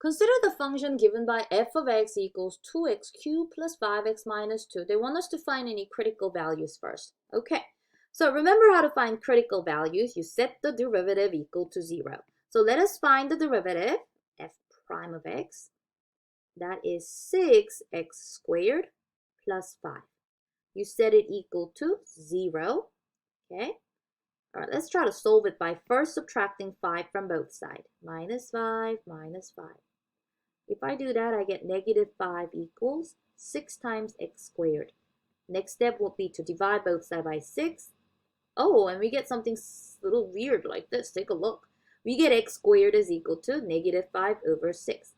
Consider the function given by f of x equals 2x cubed plus 5x minus 2. They want us to find any critical values first. Okay, so remember how to find critical values. You set the derivative equal to 0. So let us find the derivative, f prime of x. That is 6x squared plus 5. You set it equal to 0. Okay. All right, let's try to solve it by first subtracting 5 from both sides. Minus 5, minus 5. If I do that, I get negative 5 equals 6 times x squared. Next step will be to divide both sides by 6. Oh, and we get something a little weird like this. Take a look. We get x squared is equal to negative 5 over 6.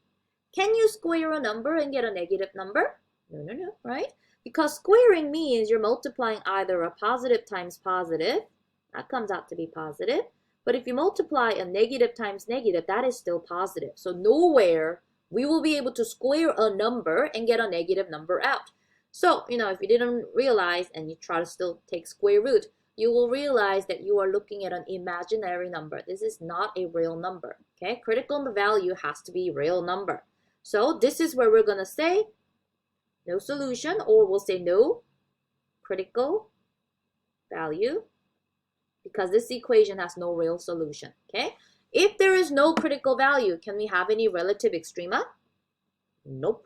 Can you square a number and get a negative number? No, right? Because squaring means you're multiplying either a positive times positive. That comes out to be positive. But if you multiply a negative times negative, that is still positive. So nowhere we will be able to square a number and get a negative number out. So, if you didn't realize and you try to still take square root, you will realize that you are looking at an imaginary number. This is not a real number. Okay, critical value has to be a real number. So this is where we're going to say no solution, or we'll say no critical value, because this equation has no real solution. Okay, if there is no critical value, can we have any relative extrema? Nope.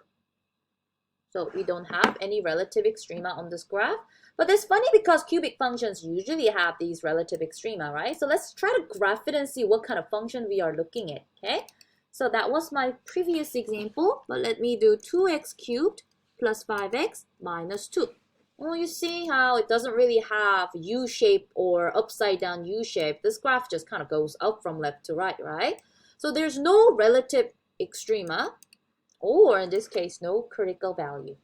So we don't have any relative extrema on this graph. But that's funny because cubic functions usually have these relative extrema, right? So let's try to graph it and see what kind of function we are looking at. Okay, so that was my previous example, but let me do 2x cubed plus 5x minus 2. Well, you see how it doesn't really have U-shape or upside down U-shape. This graph just kind of goes up from left to right, right? So there's no relative extrema, or in this case, no critical value.